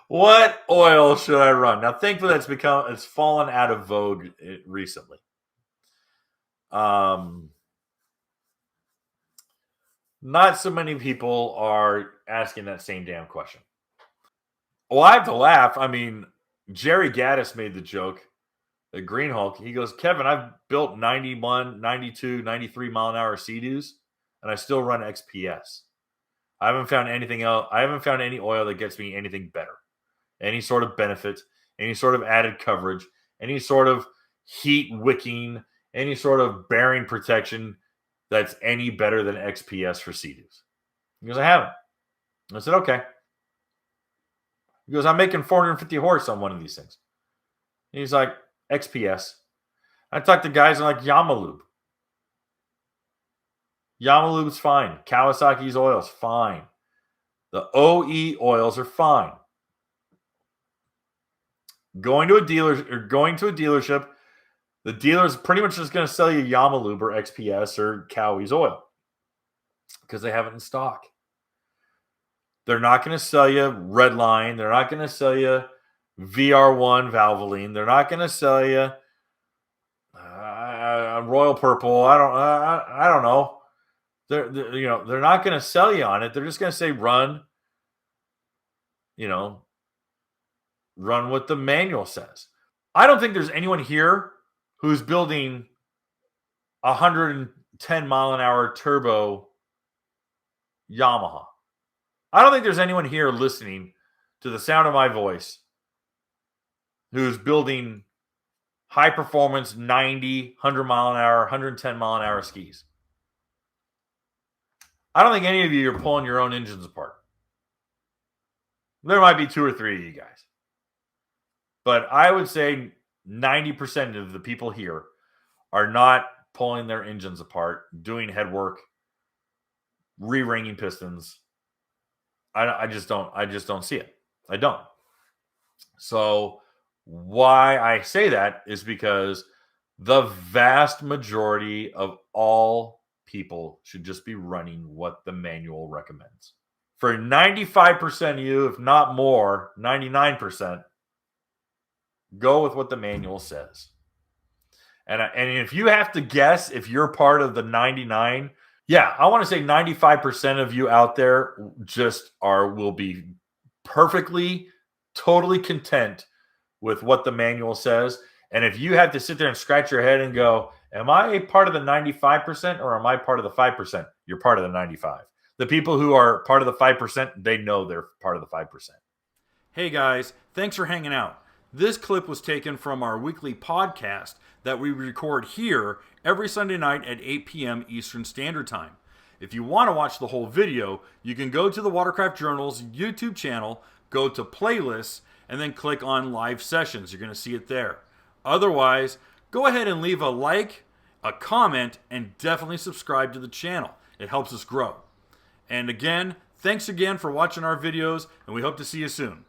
What oil should I run? Now, thankfully, it's fallen out of vogue recently. Not so many people are asking that same damn question. Well, I have to laugh. I mean, Jerry Gaddis made the joke, the Green Hulk. He goes, Kevin, I've built 91, 92, 93 mile an hour Sea-Doos, and I still run XPS. I haven't found anything else. I haven't found any oil that gets me anything better. Any sort of benefit, any sort of added coverage, any sort of heat wicking, any sort of bearing protection that's any better than XPS for Sea-Doos. He goes, I haven't. I said, okay. He goes, I'm making 450 horse on one of these things. And he's like, XPS. I talked to guys like Yamalube. Yamalube's fine. Kawasaki's oil's fine. The OE oils are fine. Going to a dealership, the dealer's pretty much just going to sell you Yamalube or XPS or Cowie's oil because they have it in stock. They're not going to sell you Redline. They're not going to sell you VR1 Valvoline. They're not going to sell you Royal Purple. I don't know. They're not going to sell you on it. They're just going to say run what the manual says. I don't think there's anyone here who's building 110 mile an hour turbo Yamaha. I don't think there's anyone here listening to the sound of my voice who's building high performance 90, 100 mile an hour, 110 mile an hour skis. I don't think any of you are pulling your own engines apart. There might be 2 or 3 of you guys. But I would say 90% of the people here are not pulling their engines apart, doing head work, re-ringing pistons. I just don't see it. I don't. So why I say that is because the vast majority of all people should just be running what the manual recommends. For 95% of you, if not more, 99%, go with what the manual says. And if you have to guess if you're part of the 99, yeah, I want to say 95% of you out there will be perfectly, totally content with what the manual says. And if you have to sit there and scratch your head and go, am I part of the 95% or am I part of the 5%? You're part of the 95. The people who are part of the 5%, they know they're part of the 5%. Hey guys, thanks for hanging out. This clip was taken from our weekly podcast that we record here every Sunday night at 8 p.m. Eastern Standard Time. If you want to watch the whole video, you can go to the Watercraft Journal's YouTube channel, go to playlists, and then click on live sessions. You're going to see it there. Otherwise, go ahead and leave a like, a comment, and definitely subscribe to the channel. It helps us grow. And again, thanks again for watching our videos, and we hope to see you soon.